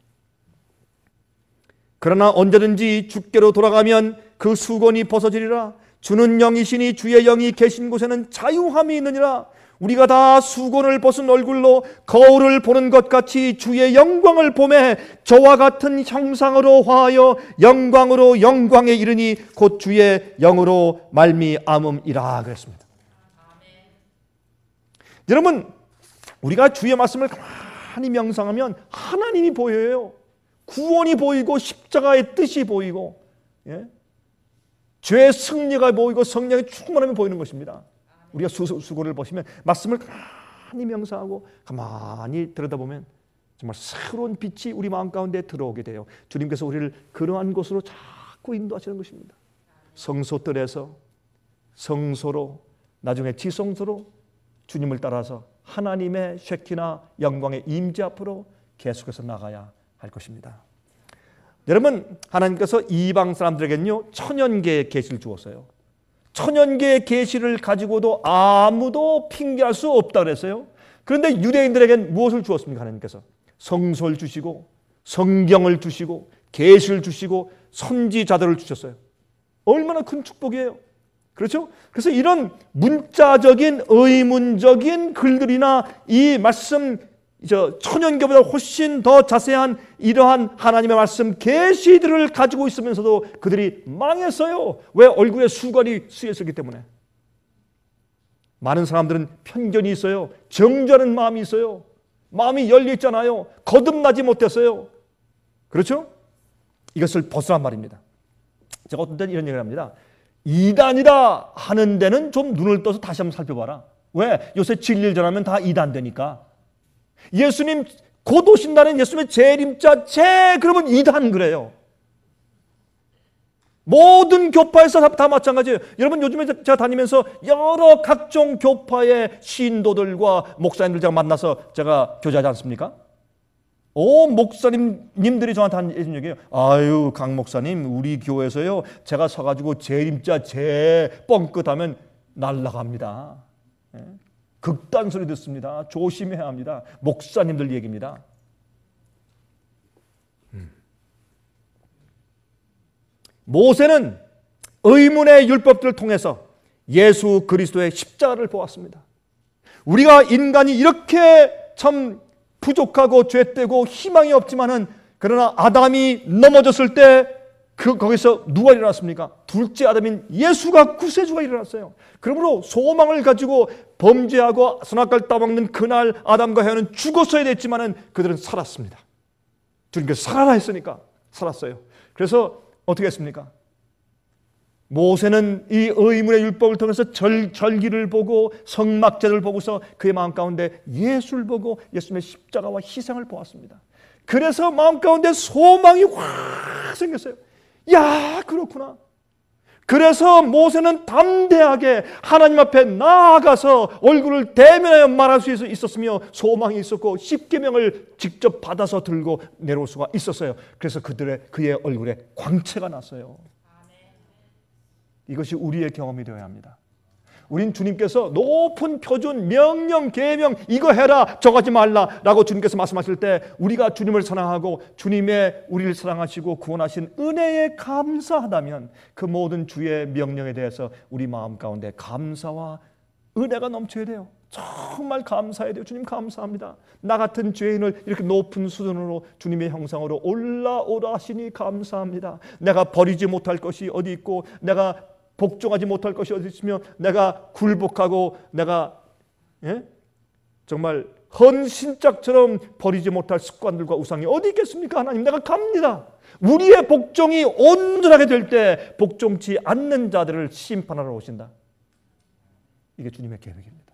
그러나 언제든지 주께로 돌아가면 그 수건이 벗어지리라. 주는 영이시니 주의 영이 계신 곳에는 자유함이 있느니라. 우리가 다 수건을 벗은 얼굴로 거울을 보는 것 같이 주의 영광을 보매 저와 같은 형상으로 화하여 영광으로 영광에 이르니 곧 주의 영으로 말미암음이라 그랬습니다. 여러분, 우리가 주의 말씀을 가만히 명상하면 하나님이 보여요. 구원이 보이고 십자가의 뜻이 보이고, 죄의 승리가 보이고 성령의 충만함이 보이는 것입니다. 우리가 수고를 보시면 말씀을 가만히 명상하고 가만히 들여다보면 정말 새로운 빛이 우리 마음 가운데 들어오게 돼요. 주님께서 우리를 그러한 곳으로 자꾸 인도하시는 것입니다. 성소뜰에서 성소로, 나중에 지성소로 주님을 따라서 하나님의 쉐키나 영광의 임재 앞으로 계속해서 나가야 할 것입니다. 여러분, 하나님께서 이방 사람들에게는요 천연계의 계시를 주었어요. 천연계의 계시를 가지고도 아무도 핑계할 수 없다 그랬어요. 그런데 유대인들에게는 무엇을 주었습니까? 하나님께서 성소를 주시고 성경을 주시고 계시를 주시고 선지자들을 주셨어요. 얼마나 큰 축복이에요. 그렇죠? 그래서 이런 문자적인 의문적인 글들이나 이 말씀 천연계보다 훨씬 더 자세한 이러한 하나님의 말씀 계시들을 가지고 있으면서도 그들이 망했어요. 왜? 얼굴에 수건이 쓰여 있었기 때문에. 많은 사람들은 편견이 있어요. 정죄하는 마음이 있어요. 마음이 열려 있잖아요. 거듭나지 못했어요. 그렇죠? 이것을 벗으란 말입니다. 제가 어떤 때는 이런 얘기를 합니다. 이단이다 하는 데는 좀 눈을 떠서 다시 한번 살펴봐라. 왜? 요새 진리를 전하면 다 이단되니까. 예수님 곧 오신다는 예수님의 재림자 그러면 이단 그래요. 모든 교파에서 다 마찬가지예요. 여러분, 요즘에 제가 다니면서 여러 각종 교파의 신도들과 목사님들 제가 만나서 제가 교제하지 않습니까? 목사님들이 저한테 하는 얘기예요. 아유, 강 목사님, 우리 교회에서요 제가 서가지고 재림자 뻥끗하면 날아갑니다. 극단 소리 듣습니다. 조심해야 합니다. 목사님들 얘기입니다. 모세는 의문의 율법들을 통해서 예수 그리스도의 십자가를 보았습니다. 우리가 인간이 이렇게 참 부족하고 죄되고 희망이 없지만은, 그러나 아담이 넘어졌을 때 거기서 누가 일어났습니까? 둘째 아담인 예수가 구세주가 일어났어요. 그러므로 소망을 가지고 범죄하고 선악과를 따먹는 그날 아담과 해와는 죽었어야 됐지만은 그들은 살았습니다. 주님께서 살아라 했으니까 살았어요. 그래서 어떻게 했습니까? 모세는 이 의문의 율법을 통해서 절기를 보고 성막제를 보고서 그의 마음 가운데 예수를 보고 예수님의 십자가와 희생을 보았습니다. 그래서 마음 가운데 소망이 확 생겼어요. 야, 그렇구나. 그래서 모세는 담대하게 하나님 앞에 나아가서 얼굴을 대면하여 말할 수 있었으며 소망이 있었고 십계명을 직접 받아서 들고 내려올 수가 있었어요. 그래서 그의 얼굴에 광채가 났어요. 이것이 우리의 경험이 되어야 합니다. 우린 주님께서 높은 표준, 명령, 계명 이거 해라 저거 하지 말라 라고 주님께서 말씀하실 때 우리가 주님을 사랑하고 주님의 우리를 사랑하시고 구원하신 은혜에 감사하다면 그 모든 주의 명령에 대해서 우리 마음 가운데 감사와 은혜가 넘쳐야 돼요. 정말 감사해야 돼요. 주님 감사합니다. 나 같은 죄인을 이렇게 높은 수준으로 주님의 형상으로 올라오라 하시니 감사합니다. 내가 버리지 못할 것이 어디 있고 내가 복종하지 못할 것이 어디 있으며 내가 굴복하고 내가 정말 헌신짝처럼 버리지 못할 습관들과 우상이 어디 있겠습니까? 하나님, 내가 갑니다. 우리의 복종이 온전하게 될 때 복종치 않는 자들을 심판하러 오신다. 이게 주님의 계획입니다.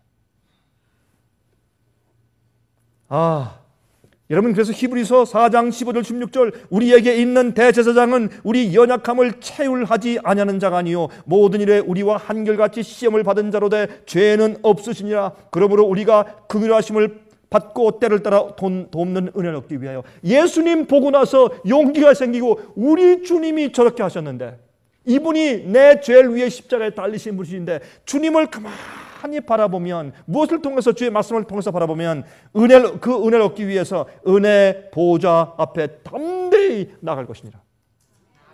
여러분, 그래서 히브리서 4장 15절 16절 우리에게 있는 대제사장은 우리 연약함을 체휼하지 아니하는 자가 아니요 모든 일에 우리와 한결같이 시험을 받은 자로 돼 죄는 없으시니라. 그러므로 우리가 긍휼하심을 받고 때를 따라 돕는 은혜를 얻기 위하여. 예수님 보고 나서 용기가 생기고, 우리 주님이 저렇게 하셨는데, 이분이 내 죄를 위해 십자가에 달리신 분이신데, 주님을 가만히 바라보면, 무엇을 통해서, 주의 말씀을 통해서 바라보면 그 은혜를 얻기 위해서 은혜 보좌 앞에 담대히 나갈 것입니다.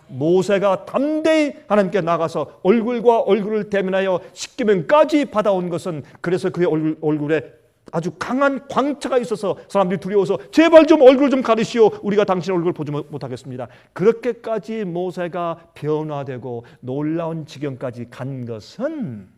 모세가 담대히 하나님께 나가서 얼굴과 얼굴을 대면하여 십계명까지 받아온 것은, 그래서 그의 얼굴에 아주 강한 광채가 있어서 사람들이 두려워서 제발 좀 얼굴 좀 가리시오, 우리가 당신 얼굴 보지 못하겠습니다. 그렇게까지 모세가 변화되고 놀라운 지경까지 간 것은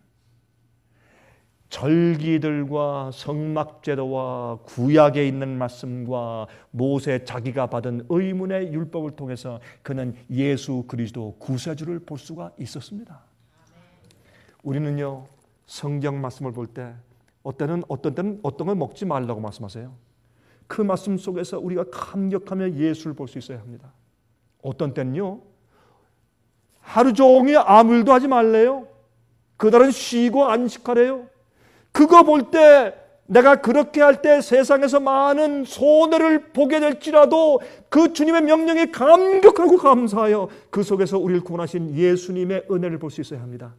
절기들과 성막제도와 구약에 있는 말씀과 모세 자기가 받은 의문의 율법을 통해서 그는 예수 그리스도 구세주를 볼 수가 있었습니다. 우리는요, 성경 말씀을 볼 때 어떤 때는 어떤 걸 먹지 말라고 말씀하세요. 그 말씀 속에서 우리가 감격하며 예수를 볼 수 있어야 합니다. 어떤 때는요, 하루 종일 아무 일도 하지 말래요. 그날은 쉬고 안식하래요. 그거 볼 때, 내가 그렇게 할 때 세상에서 많은 손해를 보게 될지라도 그 주님의 명령에 감격하고 감사하여 그 속에서 우리를 구원하신 예수님의 은혜를 볼 수 있어야 합니다.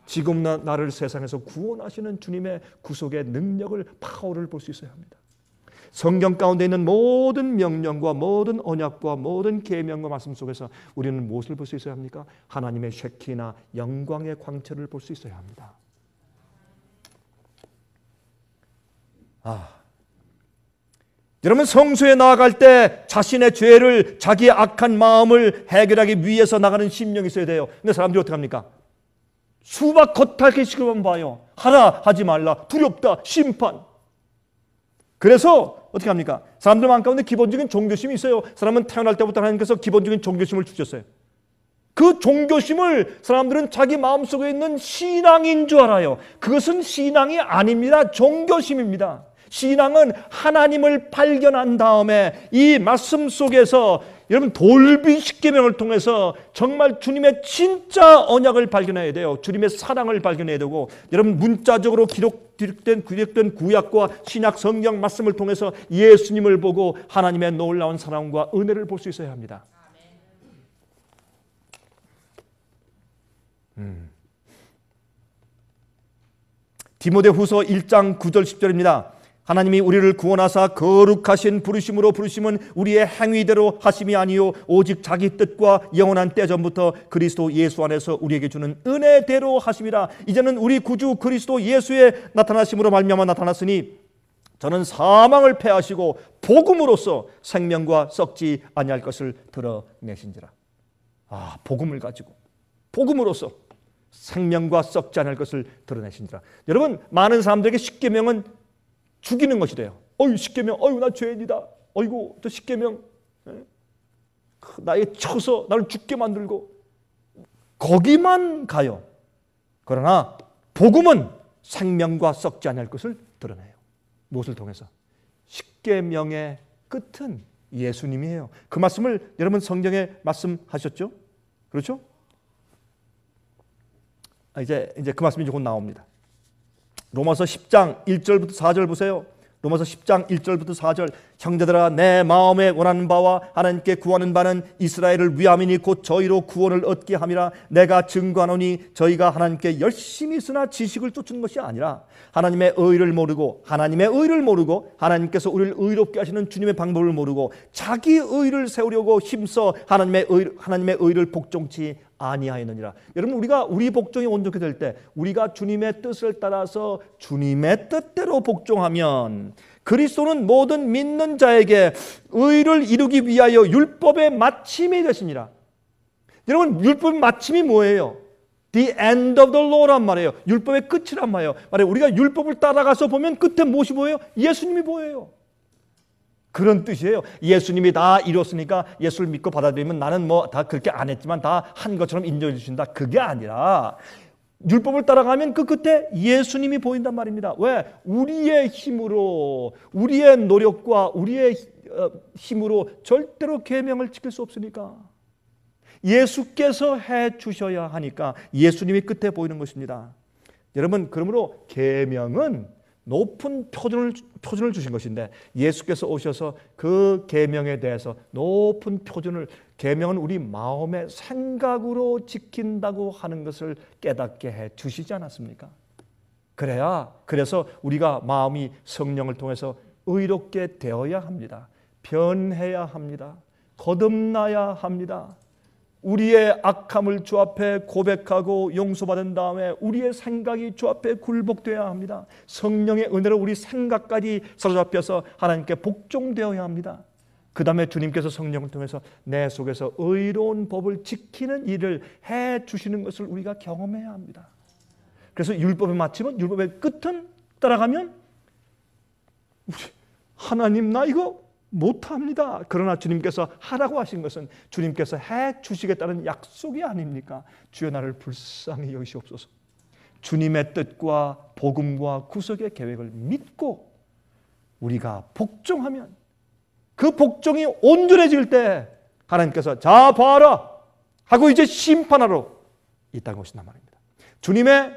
지금 나를 세상에서 구원하시는 주님의 구속의 능력을, 파워를 볼 수 있어야 합니다. 성경 가운데 있는 모든 명령과 모든 언약과 모든 계명과 말씀 속에서 우리는 무엇을 볼 수 있어야 합니까? 하나님의 쉐키나 영광의 광채를 볼 수 있어야 합니다. 여러분, 성소에 나아갈 때 자신의 죄를, 자기의 악한 마음을 해결하기 위해서 나가는 심령이 있어야 돼요. 근데 사람들이 어떻게 합니까? 수박 겉핥기 식으로만 봐요. 하라, 하지 말라, 두렵다, 심판. 그래서 어떻게 합니까? 사람들 마음 가운데 기본적인 종교심이 있어요. 사람은 태어날 때부터 하나님께서 기본적인 종교심을 주셨어요. 그 종교심을 사람들은 자기 마음속에 있는 신앙인 줄 알아요. 그것은 신앙이 아닙니다. 종교심입니다. 신앙은 하나님을 발견한 다음에 이 말씀 속에서, 여러분, 돌비 십계명을 통해서 정말 주님의 진짜 언약을 발견해야 돼요. 주님의 사랑을 발견해야 되고, 여러분, 문자적으로 기록된 구약과 신약 성경 말씀을 통해서 예수님을 보고 하나님의 놀라운 사랑과 은혜를 볼 수 있어야 합니다. 디모데후서 1장 9절 10절입니다. 하나님이 우리를 구원하사 거룩하신 부르심으로 부르심은 우리의 행위대로 하심이 아니요 오직 자기 뜻과 영원한 때전부터 그리스도 예수 안에서 우리에게 주는 은혜대로 하심이라. 이제는 우리 구주 그리스도 예수의 나타나심으로 말미암아 나타났으니 저는 사망을 패하시고 복음으로써 생명과 썩지 아니할 것을 드러내신지라. 복음을 가지고, 복음으로써 생명과 썩지 않을 것을 드러내신지라. 여러분, 많은 사람들에게 십계명은 죽이는 것이 돼요. 십계명, 나 죄인이다. 저 십계명 나에게 쳐서 나를 죽게 만들고, 거기만 가요. 그러나 복음은 생명과 썩지 않을 것을 드러내요. 무엇을 통해서? 십계명의 끝은 예수님이에요. 그 말씀을 여러분 성경에 말씀하셨죠? 그렇죠? 이제 그 말씀이 곧 나옵니다. 로마서 10장 1절부터 4절 보세요. 로마서 10장 1절부터 4절. 형제들아, 내 마음에 원하는 바와 하나님께 구하는 바는 이스라엘을 위함이니 곧 저희로 구원을 얻게 함이라. 내가 증거하노니 저희가 하나님께 열심히 쓰나 지식을 쫓는 것이 아니라 하나님의 의를 모르고 하나님께서 우리를 의롭게 하시는 주님의 방법을 모르고 자기 의를 세우려고 힘써 하나님의 의를 복종치 아니하였느니라. 여러분, 우리 복종이 온전히 될 때, 우리가 주님의 뜻을 따라서 주님의 뜻대로 복종하면, 그리스도는 모든 믿는 자에게 의를 이루기 위하여 율법의 마침이 되십니다. 여러분, 율법의 마침이 뭐예요? The end of the law란 말이에요. 율법의 끝이란 말이에요. 우리가 율법을 따라가서 보면 끝에 무엇이 보여요? 예수님이 보여요. 그런 뜻이에요. 예수님이 다 이뤘으니까 예수를 믿고 받아들이면 나는 다 그렇게 안 했지만 다 한 것처럼 인정해 주신다. 그게 아니라 율법을 따라가면 그 끝에 예수님이 보인단 말입니다. 왜? 우리의 힘으로, 우리의 노력과 우리의 힘으로 절대로 계명을 지킬 수 없으니까 예수께서 해 주셔야 하니까 예수님이 끝에 보이는 것입니다. 여러분, 그러므로 계명은 높은 표준을 주신 것인데 예수께서 오셔서 그 계명에 대해서 높은 표준을, 계명은 우리 마음의 생각으로 지킨다고 하는 것을 깨닫게 해 주시지 않았습니까? 그래서 우리가 마음이 성령을 통해서 의롭게 되어야 합니다. 변해야 합니다. 거듭나야 합니다. 우리의 악함을 주 앞에 고백하고 용서받은 다음에 우리의 생각이 주 앞에 굴복되어야 합니다. 성령의 은혜로 우리 생각까지 사로잡혀서 하나님께 복종되어야 합니다. 그 다음에 주님께서 성령을 통해서 내 속에서 의로운 법을 지키는 일을 해 주시는 것을 우리가 경험해야 합니다. 그래서 율법의 마침은, 율법의 끝은 따라가면 하나님 나 이거 못합니다. 그러나 주님께서 하라고 하신 것은 주님께서 해 주시겠다는 약속이 아닙니까? 주여 나를 불쌍히 여기시옵소서. 주님의 뜻과 복음과 구속의 계획을 믿고 우리가 복종하면, 그 복종이 온전해질 때 하나님께서 자 봐라 하고 이제 심판하러 있다는 것이란 말입니다. 주님의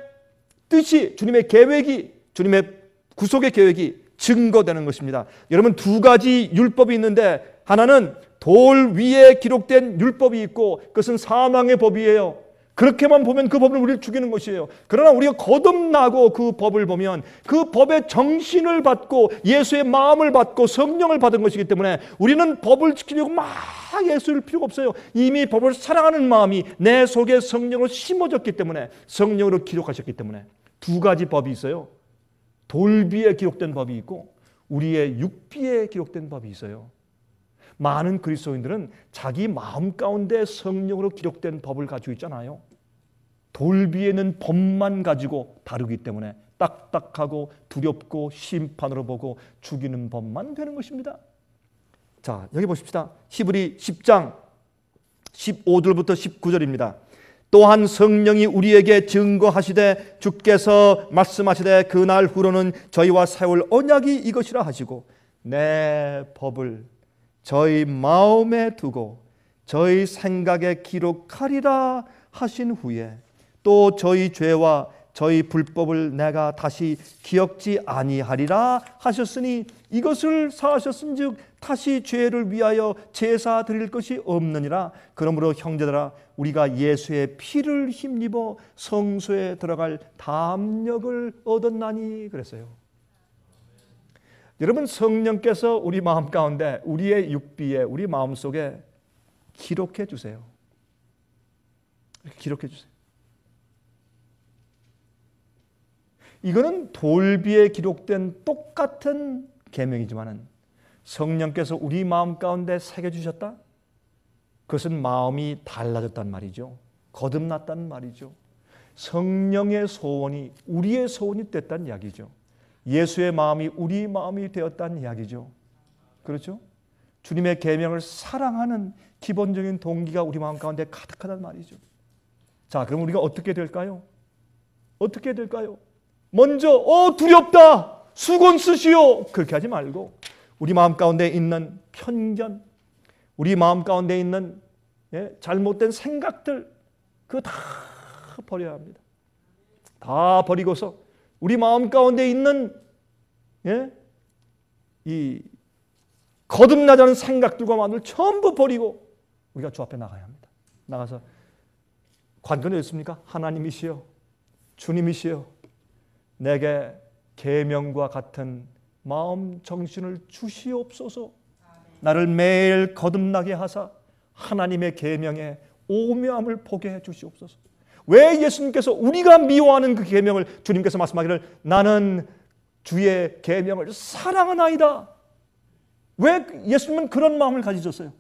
뜻이, 주님의 계획이, 주님의 구속의 계획이 증거되는 것입니다. 여러분, 두 가지 율법이 있는데 하나는 돌 위에 기록된 율법이 있고 그것은 사망의 법이에요. 그렇게만 보면 그 법은 우리를 죽이는 것이에요. 그러나 우리가 거듭나고 그 법을 보면 그 법의 정신을 받고 예수의 마음을 받고 성령을 받은 것이기 때문에 우리는 법을 지키려고 막 예수를 필요가 없어요. 이미 법을 사랑하는 마음이 내 속에 성령으로 심어졌기 때문에, 성령으로 기록하셨기 때문에 두 가지 법이 있어요. 돌비에 기록된 법이 있고 우리의 육비에 기록된 법이 있어요. 많은 그리스도인들은 자기 마음 가운데 성령으로 기록된 법을 가지고 있잖아요. 돌비에는 법만 가지고 다루기 때문에 딱딱하고 두렵고 심판으로 보고 죽이는 법만 되는 것입니다. 자, 여기 보십시다. 히브리 10장 15절부터 19절입니다. 또한 성령이 우리에게 증거하시되 주께서 말씀하시되 그날 후로는 저희와 세울 언약이 이것이라 하시고 내 법을 저희 마음에 두고 저희 생각에 기록하리라 하신 후에 또 저희 죄와 저희 불법을 내가 다시 기억지 아니하리라 하셨으니 이것을 사하셨은즉 다시 죄를 위하여 제사 드릴 것이 없느니라. 그러므로 형제들아 우리가 예수의 피를 힘입어 성소에 들어갈 담력을 얻었나니 그랬어요. 여러분, 성령께서 우리 마음 가운데, 우리의 육비에, 우리 마음 속에 기록해 주세요. 기록해 주세요. 이거는 돌비에 기록된 똑같은 계명이지만은 성령께서 우리 마음 가운데 새겨주셨다? 그것은 마음이 달라졌단 말이죠. 거듭났단 말이죠. 성령의 소원이 우리의 소원이 됐다는 이야기죠. 예수의 마음이 우리 마음이 되었다는 이야기죠. 그렇죠? 주님의 계명을 사랑하는 기본적인 동기가 우리 마음 가운데 가득하단 말이죠. 자, 그럼 우리가 어떻게 될까요? 어떻게 될까요? 먼저 두렵다, 수건 쓰시오, 그렇게 하지 말고 우리 마음 가운데 있는 편견, 우리 마음 가운데 있는 잘못된 생각들, 그거 다 버려야 합니다. 다 버리고서 우리 마음 가운데 있는 이 거듭나지 않은 생각들과 마음을 전부 버리고 우리가 주 앞에 나가야 합니다. 나가서 관건이 있습니까? 하나님이시여, 주님이시여, 내게 계명과 같은 마음 정신을 주시옵소서. 나를 매일 거듭나게 하사 하나님의 계명의 오묘함을 보게 해 주시옵소서. 왜 예수님께서 우리가 미워하는 그 계명을 주님께서 말씀하기를 나는 주의 계명을 사랑하나이다. 왜 예수님은 그런 마음을 가지셨어요?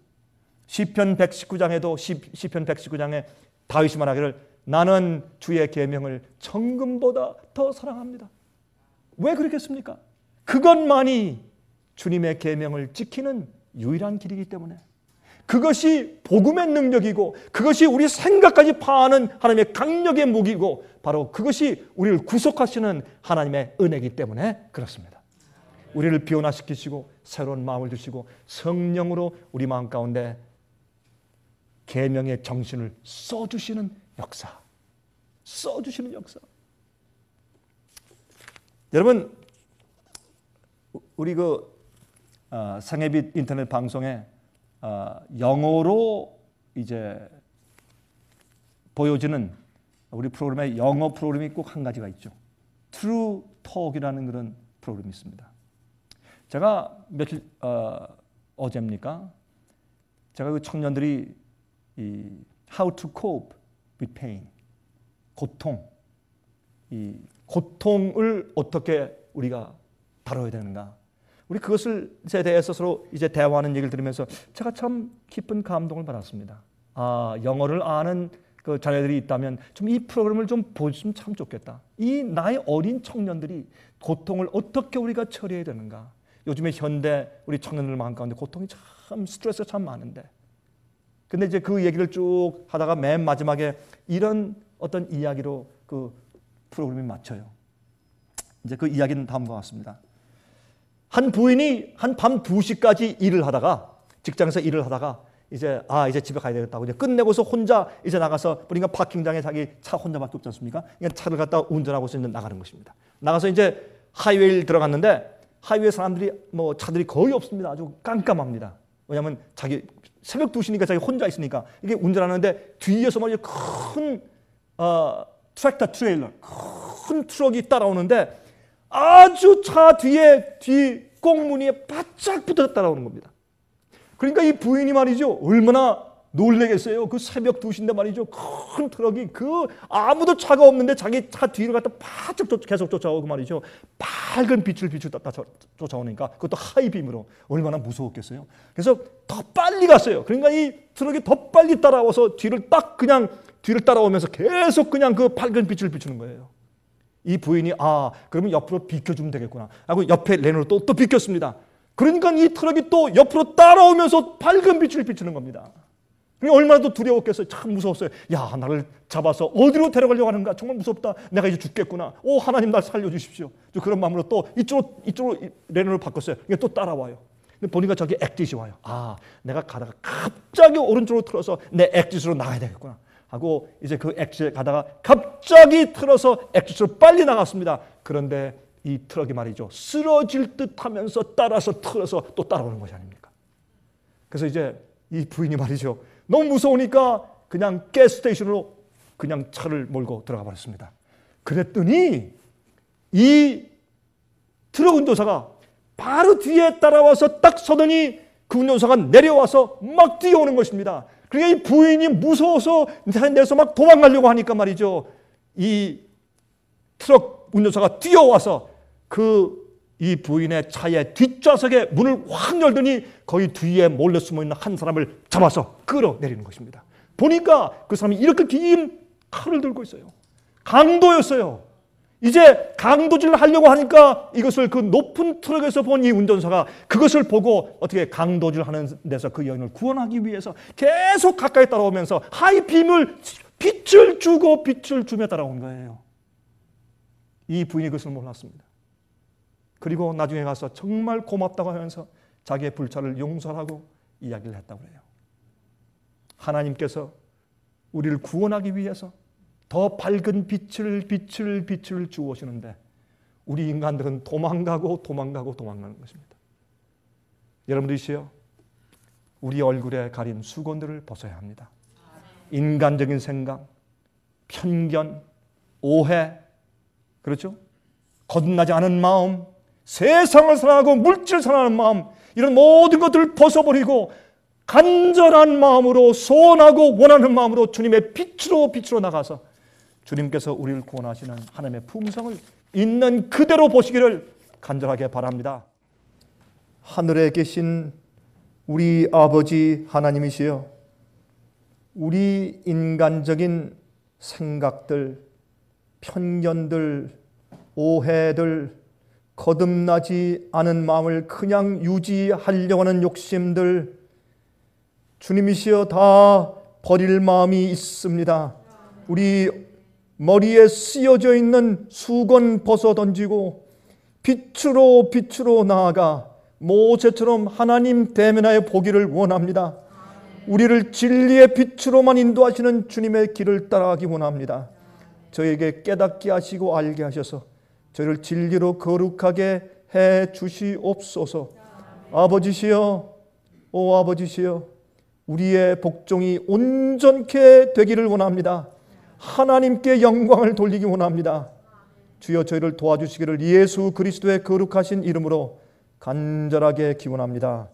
시편 119장에도 시편 119장에 다윗이 말하기를 나는 주의 계명을 정금보다 더 사랑합니다. 왜 그렇겠습니까? 그것만이 주님의 계명을 지키는 유일한 길이기 때문에, 그것이 복음의 능력이고 그것이 우리 생각까지 파하는 하나님의 강력의 무기고 바로 그것이 우리를 구속하시는 하나님의 은혜이기 때문에 그렇습니다. 우리를 변화시키시고 새로운 마음을 주시고 성령으로 우리 마음 가운데 계명의 정신을 써주시는 역사. 써주시는 역사. 여러분, 우리 상해빛 인터넷 방송에 영어로 이제 보여지는 우리 프로그램에 영어 프로그램이 꼭 한 가지가 있죠. True Talk이라는 그런 프로그램이 있습니다. 제가 며칠 어제입니까? 제가 그 청년들이 이 How to Cope with Pain, 이 고통을 어떻게 우리가 다뤄야 되는가? 우리 그것에 대해서 서로 이제 대화하는 얘기를 들으면서 제가 참 깊은 감동을 받았습니다. 영어를 아는 그 자녀들이 있다면 좀 이 프로그램을 좀 보여주면 참 좋겠다. 이 나의 어린 청년들이 고통을 어떻게 우리가 처리해야 되는가? 요즘에 현대 우리 청년들 마음 가운데 고통이 참 스트레스가 참 많은데. 근데 이제 그 얘기를 쭉 하다가 맨 마지막에 이런 어떤 이야기로 그 프로그램이 마쳐요. 이제 그 이야기는 다음과 같습니다. 한 부인이 한 밤 2시까지 일을 하다가 직장에서 일을 하다가 이제 집에 가야 되겠다고 이제 끝내고서 혼자 이제 나가서 우리가 파킹장에 자기 차 혼자밖에 없지 않습니까? 그냥 차를 갖다 운전하고서 이제 나가는 것입니다. 나가서 이제 하이웨이를 들어갔는데 하이웨이 사람들이 차들이 거의 없습니다. 아주 깜깜합니다. 왜냐하면 자기 새벽 2시니까 자기 혼자 있으니까 이게 운전하는데 뒤에서 말이죠 큰 트랙터 트레일러 큰 트럭이 따라오는데 아주 차 뒤 꽁무니에 바짝 붙어 따라오는 겁니다. 그러니까 이 부인이 말이죠 얼마나 놀래겠어요. 그 새벽 2시인데 말이죠 큰 트럭이 아무도 차가 없는데 자기 차 뒤를 갖다 바짝 계속 쫓아오고 말이죠 밝은 빛을 쫓아오니까 그것도 하이빔으로 얼마나 무서웠겠어요. 그래서 더 빨리 갔어요. 그러니까 이 트럭이 더 빨리 따라와서 뒤를 따라오면서 계속 그냥 그 밝은 빛을 비추는 거예요. 이 부인이 그러면 옆으로 비켜주면 되겠구나 하고 옆에 레인으로 또 비켰습니다. 그러니까 이 트럭이 또 옆으로 따라오면서 밝은 빛을 비추는 겁니다. 얼마나 더 두려웠겠어요. 참 무서웠어요. 나를 잡아서 어디로 데려가려고 하는가. 정말 무섭다. 내가 이제 죽겠구나. 하나님 날 살려주십시오. 그런 마음으로 또 이쪽으로 레인으로 바꿨어요. 또 따라와요. 근데 보니까 저기 엑짓이 와요. 내가 가다가 갑자기 오른쪽으로 틀어서 내 엑짓으로 나가야 되겠구나 하고 이제 그 엑짓에 가다가 갑자기 틀어서 엑짓으로 빨리 나갔습니다. 그런데 이 트럭이 말이죠 쓰러질 듯 하면서 따라서 틀어서 또 따라오는 것이 아닙니까? 그래서 이제 이 부인이 말이죠 너무 무서우니까 그냥 가스스테이션으로 그냥 차를 몰고 들어가 버렸습니다. 그랬더니 이 트럭 운전사가 바로 뒤에 따라와서 딱 서더니 그 운전사가 내려와서 막 뛰어오는 것입니다. 그러니까 이 부인이 무서워서 내서 막 도망가려고 하니까 말이죠 이 트럭 운전사가 뛰어와서 이 부인의 차의 뒷좌석에 문을 확 열더니 거의 뒤에 몰래 숨어있는 한 사람을 잡아서 끌어내리는 것입니다. 보니까 그 사람이 이렇게 긴 칼을 들고 있어요. 강도였어요. 이제 강도질을 하려고 하니까 이것을 그 높은 트럭에서 본 이 운전사가 그것을 보고 어떻게 강도질하는 데서 그 여인을 구원하기 위해서 계속 가까이 따라오면서 하이빔을 빛을 주며 따라온 거예요. 이 부인이 그것을 몰랐습니다. 그리고 나중에 가서 정말 고맙다고 하면서 자기의 불찰을 용서하고 이야기를 했다고 해요. 하나님께서 우리를 구원하기 위해서 더 밝은 빛을 주오시는데 우리 인간들은 도망가는 것입니다. 여러분들이시여 우리 얼굴에 가린 수건들을 벗어야 합니다. 인간적인 생각, 편견, 오해, 그렇죠? 거듭나지 않은 마음, 세상을 사랑하고 물질을 사랑하는 마음, 이런 모든 것들을 벗어버리고 간절한 마음으로 소원하고 원하는 마음으로 주님의 빛으로 나가서 주님께서 우리를 구원하시는 하나님의 품성을 있는 그대로 보시기를 간절하게 바랍니다. 하늘에 계신 우리 아버지 하나님이시여, 우리 인간적인 생각들, 편견들, 오해들, 거듭나지 않은 마음을 그냥 유지하려고 하는 욕심들, 주님이시여 다 버릴 마음이 있습니다. 우리 머리에 쓰여져 있는 수건 벗어 던지고 빛으로 나아가 모세처럼 하나님 대면하여 보기를 원합니다. 우리를 진리의 빛으로만 인도하시는 주님의 길을 따라가기 원합니다. 저에게 깨닫게 하시고 알게 하셔서 저를 진리로 거룩하게 해 주시옵소서. 아버지시여, 오 아버지시여, 우리의 복종이 온전케 되기를 원합니다. 하나님께 영광을 돌리기 원합니다. 주여 저희를 도와주시기를 예수 그리스도의 거룩하신 이름으로 간절하게 기원합니다.